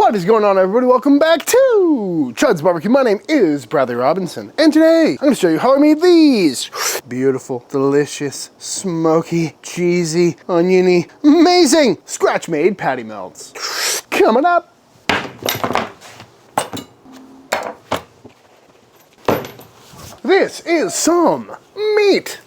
What is going on, everybody? Welcome back to Chuds BBQ. My name is Bradley Robinson, and today I'm going to show you how I made these beautiful, delicious, smoky, cheesy, oniony, amazing scratch-made patty melts. Coming up. This is some meat.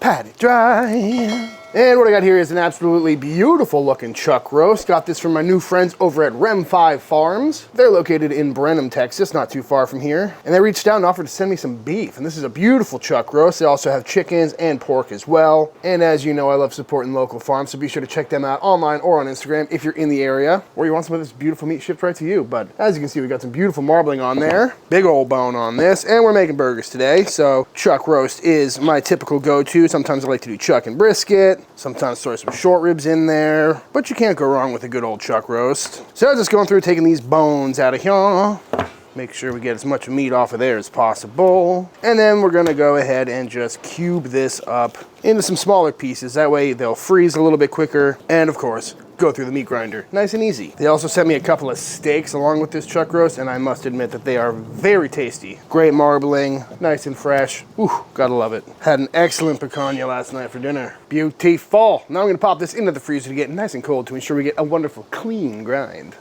Pat it dry. And what I got here is an absolutely beautiful looking chuck roast. Got this from my new friends over at Rem 5 Farms. They're located in Brenham, Texas, not too far from here. And they reached out and offered to send me some beef. And this is a beautiful chuck roast. They also have chickens and pork as well. And as you know, I love supporting local farms, so be sure to check them out online or on Instagram if you're in the area or you want some of this beautiful meat shipped right to you. But as you can see, we got some beautiful marbling on there. Big old bone on this. And we're making burgers today. So chuck roast is my typical go-to. Sometimes I like to do chuck and brisket. Sometimes throw some short ribs in there, but you can't go wrong with a good old chuck roast. So I'm just going through taking these bones out of here. Make sure we get as much meat off of there as possible. And then we're gonna go ahead and just cube this up into some smaller pieces. That way they'll freeze a little bit quicker. And of course, go through the meat grinder. Nice and easy. They also sent me a couple of steaks along with this chuck roast, and I must admit that they are very tasty. Great marbling, nice and fresh. Ooh, gotta love it. Had an excellent picanha last night for dinner. Beautiful. Now I'm gonna pop this into the freezer to get nice and cold to ensure we get a wonderful clean grind.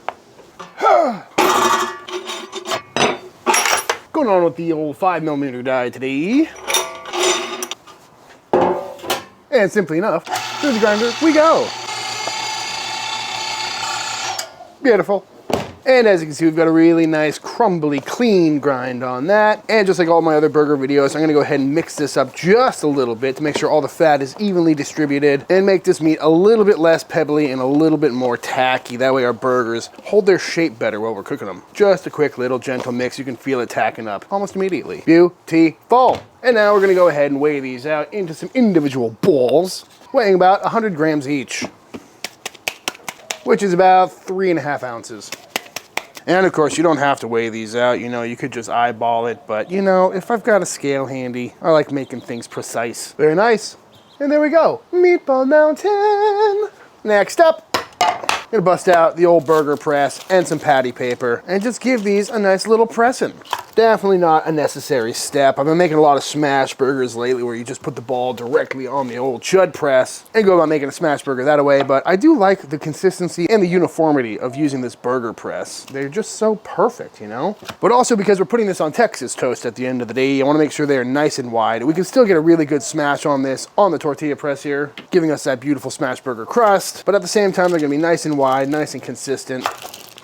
Going on with the old 5mm die today. And simply enough, through the grinder we go. Beautiful. And as you can see, we've got a really nice, crumbly, clean grind on that. And just like all my other burger videos, I'm gonna go ahead and mix this up just a little bit to make sure all the fat is evenly distributed and make this meat a little bit less pebbly and a little bit more tacky. That way our burgers hold their shape better while we're cooking them. Just a quick little gentle mix. You can feel it tacking up almost immediately. Beautiful. And now we're gonna go ahead and weigh these out into some individual balls, weighing about 100 grams each, which is about 3.5 ounces. And of course, you don't have to weigh these out, you know, you could just eyeball it, but you know, if I've got a scale handy, I like making things precise. Very nice. And there we go, Meatball Mountain. Next up, I'm gonna bust out the old burger press and some patty paper and just give these a nice little pressing. Definitely not a necessary step. I've been making a lot of smash burgers lately where you just put the ball directly on the old Chud press and go about making a smash burger that way, but I do like the consistency and the uniformity of using this burger press. They're just so perfect, you know? But also because we're putting this on Texas toast at the end of the day, I wanna make sure they're nice and wide. We can still get a really good smash on this on the tortilla press here, giving us that beautiful smash burger crust, but at the same time, they're gonna be nice and wide, nice and consistent,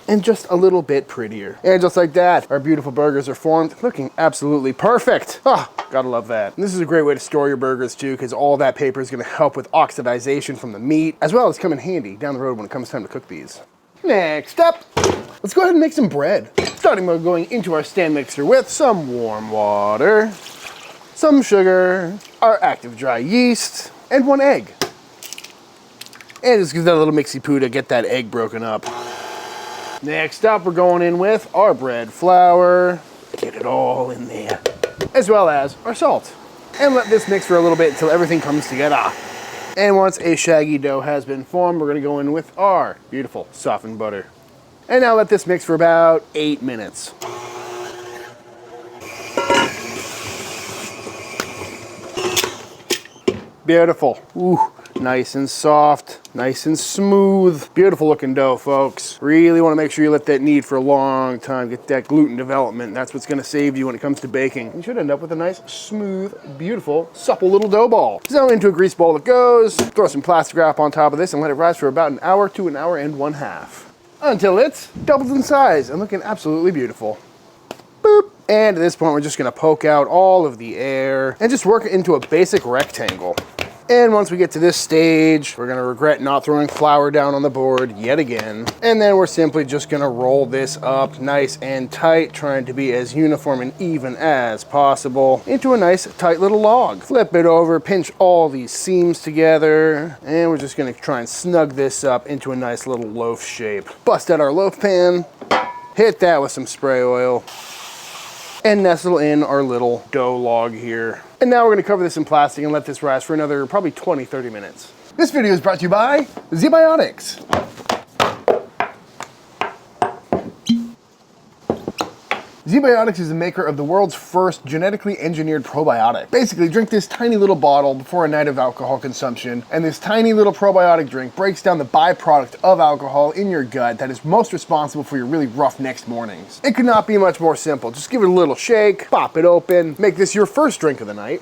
and just a little bit prettier. And just like that, our beautiful burgers are formed, looking absolutely perfect. Ah, gotta love that. And this is a great way to store your burgers too, because all that paper is gonna help with oxidization from the meat, as well as come in handy down the road when it comes time to cook these. Next up, let's go ahead and make some bread. Starting by going into our stand mixer with some warm water, some sugar, our active dry yeast, and 1 egg. And just give that a little mixy poo to get that egg broken up. Next up, we're going in with our bread flour. Get it all in there. As well as our salt. And let this mix for a little bit until everything comes together. And once a shaggy dough has been formed, we're gonna go in with our beautiful softened butter. And now let this mix for about 8 minutes. Beautiful. Ooh. Nice and soft, nice and smooth. Beautiful looking dough, folks. Really want to make sure you let that knead for a long time. Get that gluten development. That's what's going to save you when it comes to baking. You should end up with a nice, smooth, beautiful, supple little dough ball. So into a grease bowl it goes. Throw some plastic wrap on top of this and let it rise for about an hour to 1.5 hours. Until it's doubled in size and looking absolutely beautiful. Boop. And at this point, we're just going to poke out all of the air and just work it into a basic rectangle. And once we get to this stage, we're gonna regret not throwing flour down on the board yet again. And then we're simply just gonna roll this up nice and tight, trying to be as uniform and even as possible into a nice tight little log. Flip it over, pinch all these seams together, and we're just gonna try and snug this up into a nice little loaf shape. Bust out our loaf pan, hit that with some spray oil, and nestle in our little dough log here. And now we're gonna cover this in plastic and let this rise for another probably 20-30 minutes. This video is brought to you by ZBiotics. ZBiotics is the maker of the world's first genetically engineered probiotic. Basically, drink this tiny little bottle before a night of alcohol consumption, and this tiny little probiotic drink breaks down the byproduct of alcohol in your gut that is most responsible for your really rough next mornings. It could not be much more simple. Just give it a little shake, pop it open, make this your first drink of the night.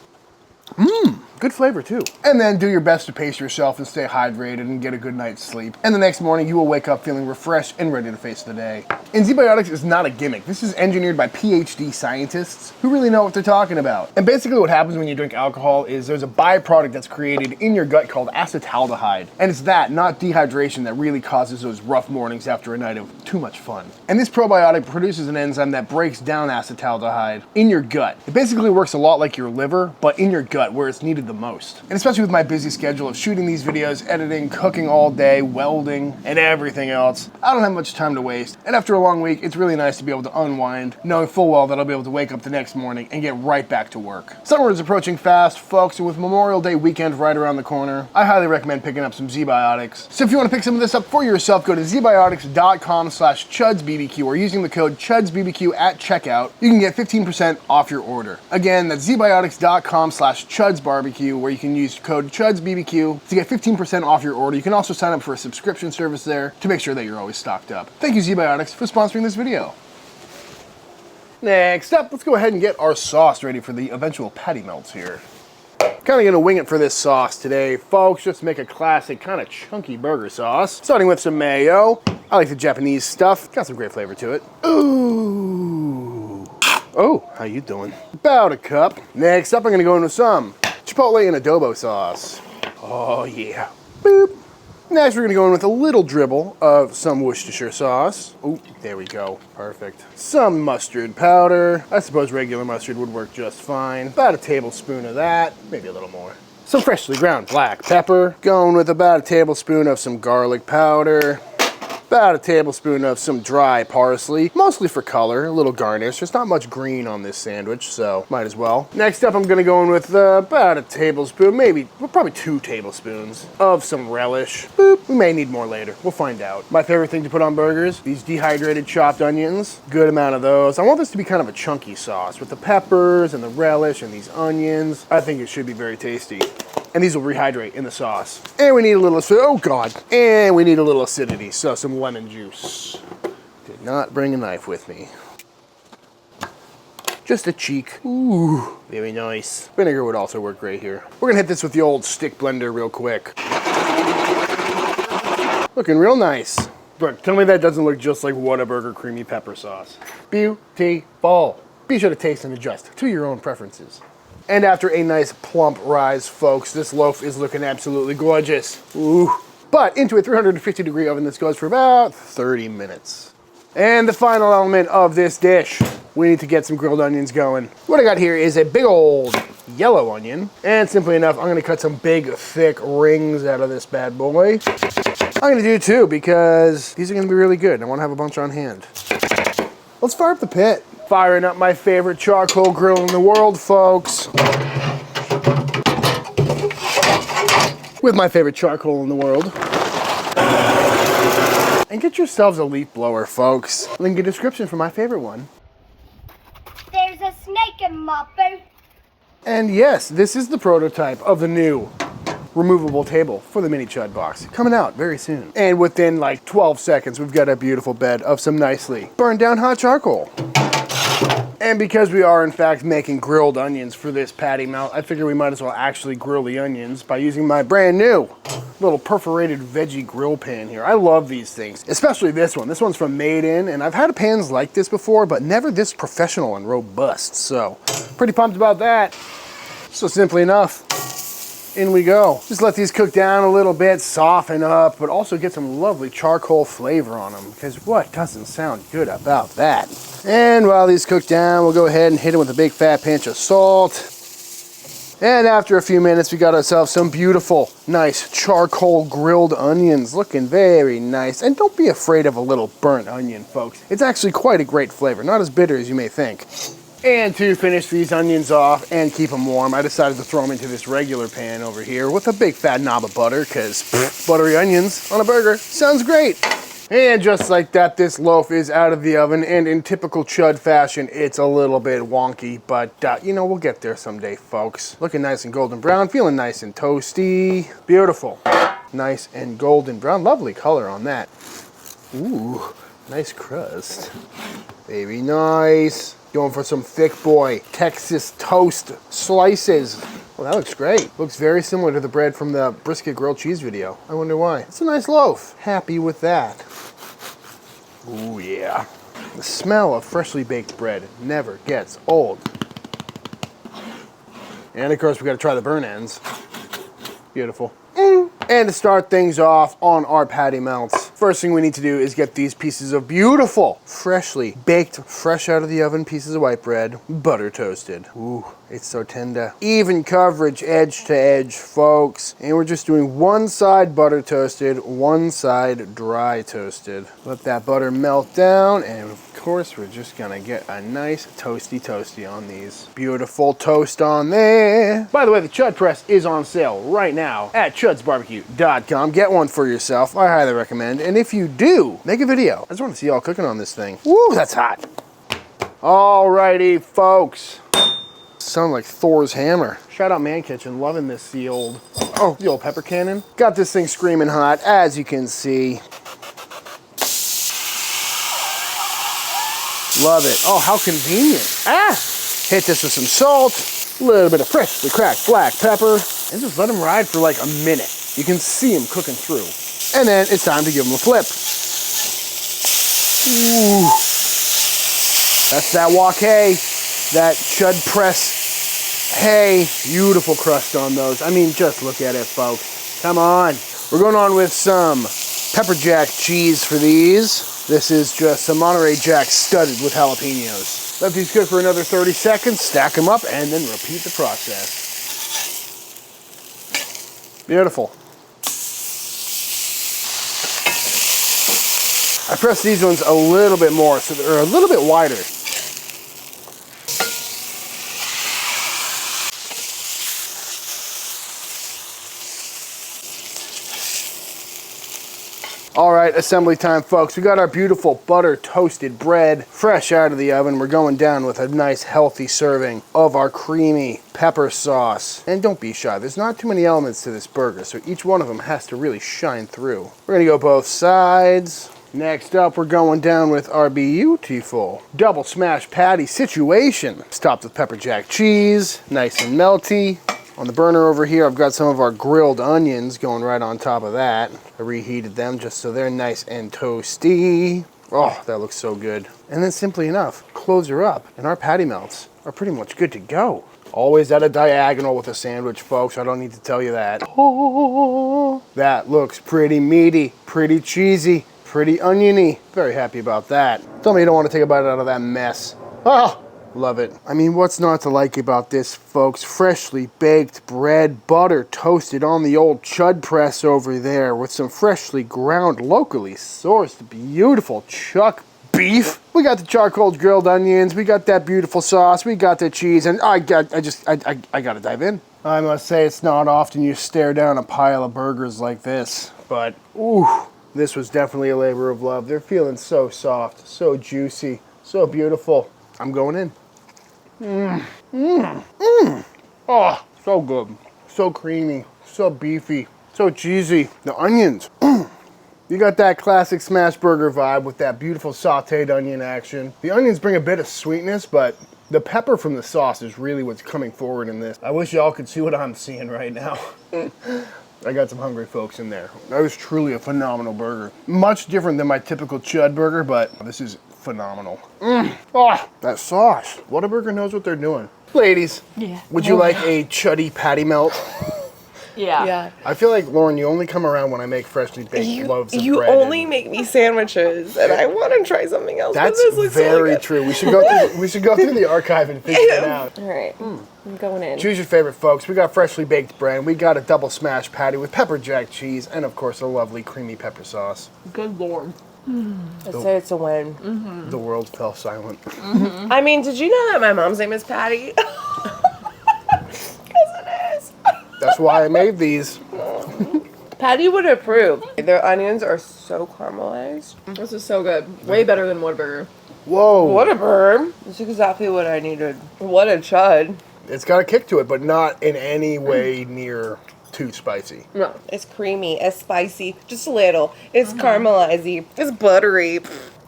Good flavor too. And then do your best to pace yourself and stay hydrated and get a good night's sleep. And the next morning you will wake up feeling refreshed and ready to face the day. And ZBiotics is not a gimmick. This is engineered by PhD scientists who really know what they're talking about. And basically what happens when you drink alcohol is there's a byproduct that's created in your gut called acetaldehyde. And it's that, not dehydration, that really causes those rough mornings after a night of too much fun. And this probiotic produces an enzyme that breaks down acetaldehyde in your gut. It basically works a lot like your liver, but in your gut where it's needed the most. And especially with my busy schedule of shooting these videos, editing, cooking all day, welding, and everything else, I don't have much time to waste. And after a long week, it's really nice to be able to unwind, knowing full well that I'll be able to wake up the next morning and get right back to work. Summer is approaching fast, folks, and with Memorial Day weekend right around the corner, I highly recommend picking up some ZBiotics. So if you want to pick some of this up for yourself, go to zbiotics.com/chudsbbq or using the code chudsbbq at checkout, you can get 15% off your order. Again, that's zbiotics.com/chudsbbq, where you can use code chudsbbq to get 15% off your order. You can also sign up for a subscription service there to make sure that you're always stocked up. Thank you, ZBiotics, for sponsoring this video. Next up, let's go ahead and get our sauce ready for the eventual patty melts here. Kind of gonna wing it for this sauce today, folks. Just make a classic kind of chunky burger sauce. Starting with some mayo. I like the Japanese stuff. Got some great flavor to it. Ooh. Oh, how you doing? About a cup. Next up, I'm gonna go into some chipotle and adobo sauce. Oh yeah. Boop. Next, we're gonna go in with a little dribble of some Worcestershire sauce. Oh, there we go. Perfect. Some mustard powder. I suppose regular mustard would work just fine. About a tablespoon of that, maybe a little more. Some freshly ground black pepper. Going with about a tablespoon of some garlic powder. About a tablespoon of some dry parsley, mostly for color, a little garnish. There's not much green on this sandwich, so might as well. Next up, I'm gonna go in with about a tablespoon, probably 2 tablespoons of some relish. Boop. We may need more later. We'll find out. My favorite thing to put on burgers, these dehydrated chopped onions. Good amount of those. I want this to be kind of a chunky sauce with the peppers and the relish and these onions. I think it should be very tasty. And these will rehydrate in the sauce. And we need a little, oh God. And we need a little acidity, so some lemon juice. Did not bring a knife with me. Just a cheek. Ooh, very nice. Vinegar would also work great here. We're gonna hit this with the old stick blender real quick. Looking real nice. But tell me that doesn't look just like Whataburger creamy pepper sauce. Beautiful. Be sure to taste and adjust to your own preferences. And after a nice plump rise, folks, this loaf is looking absolutely gorgeous. Ooh. But into a 350-degree oven, this goes for about 30 minutes. And the final element of this dish, we need to get some grilled onions going. What I got here is a big old yellow onion. And simply enough, I'm gonna cut some big, thick rings out of this bad boy. I'm gonna do 2 because these are gonna be really good. I wanna have a bunch on hand. Let's fire up the pit. Firing up my favorite charcoal grill in the world, folks. With my favorite charcoal in the world. And get yourselves a leaf blower, folks. Link in description for my favorite one. There's a snake in my boot. And yes, this is the prototype of the new removable table for the mini Chud box. Coming out very soon. And within like 12 seconds, we've got a beautiful bed of some nicely burned down hot charcoal. And because we are in fact making grilled onions for this patty melt, I figure we might as well actually grill the onions by using my brand new little perforated veggie grill pan here. I love these things, especially this one. This one's from Made In, and I've had pans like this before, but never this professional and robust. So pretty pumped about that. So simply enough, in we go. Just let these cook down a little bit, soften up, but also get some lovely charcoal flavor on them, because what doesn't sound good about that? And while these cook down, we'll go ahead and hit them with a big fat pinch of salt. And after a few minutes, we got ourselves some beautiful, nice charcoal grilled onions, looking very nice. And don't be afraid of a little burnt onion, folks. It's actually quite a great flavor, not as bitter as you may think. And to finish these onions off and keep them warm, I decided to throw them into this regular pan over here with a big fat knob of butter, because buttery onions on a burger sounds great. And just like that, this loaf is out of the oven, and in typical Chud fashion, it's a little bit wonky, but you know, we'll get there someday, folks. Looking nice and golden brown, feeling nice and toasty. Beautiful. Nice and golden brown. Lovely color on that. Ooh, nice crust. Very nice. Going for some thick boy Texas toast slices. Well, that looks great. Looks very similar to the bread from the brisket grilled cheese video. I wonder why. It's a nice loaf. Happy with that. Ooh, yeah. The smell of freshly baked bread never gets old. And of course, we gotta try the burn ends. Beautiful. And to start things off on our patty melts, first thing we need to do is get these pieces of beautiful, freshly baked, fresh out of the oven pieces of white bread, butter toasted. Ooh, it's so tender. Even coverage, edge to edge, folks. And we're just doing one side butter toasted, one side dry toasted. Let that butter melt down, and of course, we're just gonna get a nice toasty on these. Beautiful toast on there. By the way, the Chud press is on sale right now at chudsbbq.com. Get one for yourself. I highly recommend. And if you do, make a video. I just want to see y'all cooking on this thing. Woo, that's hot. Alrighty, folks. Sound like Thor's hammer. Shout out Man Kitchen, loving this, the old pepper cannon. Got this thing screaming hot, as you can see. Love it. Oh, how convenient. Hit this with some salt, a little bit of freshly cracked black pepper, and just let them ride for like a minute. You can see them cooking through. And then it's time to give them a flip. Ooh. That's that wok hay, that Chud press hay. Beautiful crust on those. I mean, just look at it, folks. Come on. We're going on with some pepper jack cheese for these. This is just some Monterey Jack studded with jalapenos. Let these cook for another 30 seconds, stack them up, and then repeat the process. Beautiful. I press these ones a little bit more, so they're a little bit wider. All right, assembly time, folks. We got our beautiful butter toasted bread fresh out of the oven. We're going down with a nice healthy serving of our creamy pepper sauce. And don't be shy, there's not too many elements to this burger, so each one of them has to really shine through. We're gonna go both sides. Next up, we're going down with our beautiful double smash patty situation. It's topped with pepper jack cheese, nice and melty. On the burner over here, I've got some of our grilled onions going right on top of that. I reheated them just so they're nice and toasty. Oh, that looks so good. And then simply enough, close her up, and our patty melts are pretty much good to go. Always at a diagonal with a sandwich, folks. I don't need to tell you that. Oh, that looks pretty meaty, pretty cheesy, pretty oniony. Very happy about that. Tell me you don't want to take a bite out of that mess. Oh! Love it. I mean, what's not to like about this, folks? Freshly baked bread, butter toasted on the old Chud press over there with some freshly ground, locally sourced, beautiful chuck beef. We got the charcoal grilled onions. We got that beautiful sauce. We got the cheese, and I gotta dive in. I must say, it's not often you stare down a pile of burgers like this, but ooh, this was definitely a labor of love. They're feeling so soft, so juicy, so beautiful. I'm going in. Oh, so good. So creamy, so beefy, so cheesy. The onions. You got that classic smash burger vibe with that beautiful sauteed onion action. The onions bring a bit of sweetness, but the pepper from the sauce is really what's coming forward in this. I wish y'all could see what I'm seeing right now. I got some hungry folks in there. That was truly a phenomenal burger. Much different than my typical Chud burger, but this is phenomenal. Oh, that sauce. Whataburger knows what they're doing. Ladies, would you like a Chuddy patty melt? Yeah. I feel like, Lauren, you only come around when I make freshly baked loaves of bread. You only make me sandwiches, and I want to try something else. That's this looks very really true. We should go through the archive and figure it out. All right, I'm going in. Choose your favorite, folks. We got freshly baked bread. We got a double smash patty with pepper jack cheese, and of course a lovely creamy pepper sauce. Good Lord. I'd say it's a win. The world fell silent. I mean, did you know that my mom's name is Patty? Because it is. That's why I made these. Patty would approve. Their onions are so caramelized. This is so good. Way better than Whataburger. Whoa. Whatever. That's exactly what I needed. What a chud. It's got a kick to it, but not in any way near too spicy. No. It's creamy. It's spicy. Just a little. It's caramelized. It's buttery.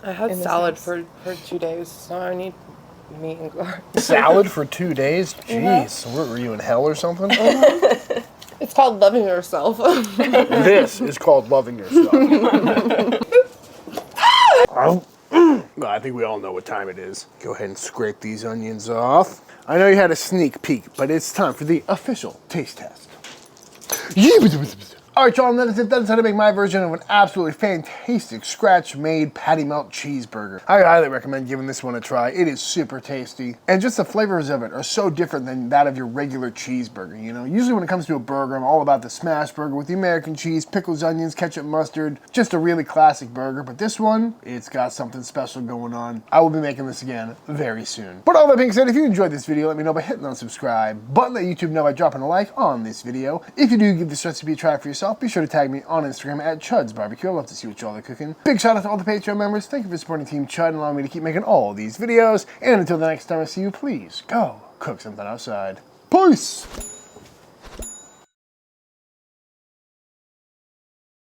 I had salad for 2 days, so I need meat and garlic. Salad for 2 days? Jeez. Were you in hell or something? It's called loving yourself. This is called loving yourself. Well, I think we all know what time it is. Go ahead and scrape these onions off. I know you had a sneak peek, but it's time for the official taste test. All right, y'all, and that is it. That is how to make my version of an absolutely fantastic scratch-made patty melt cheeseburger. I highly recommend giving this one a try. It is super tasty. And just the flavors of it are so different than that of your regular cheeseburger, you know? Usually when it comes to a burger, I'm all about the smash burger with the American cheese, pickles, onions, ketchup, mustard. Just a really classic burger. But this one, it's got something special going on. I will be making this again very soon. But all that being said, if you enjoyed this video, let me know by hitting the subscribe button. Let YouTube know by dropping a like on this video. If you do give this recipe a try for yourself, be sure to tag me on Instagram at Chuds BBQ. I'd love to see what y'all are cooking. Big shout out to all the Patreon members. Thank you for supporting Team Chud and allowing me to keep making all these videos. And until the next time I see you, please go cook something outside. Peace!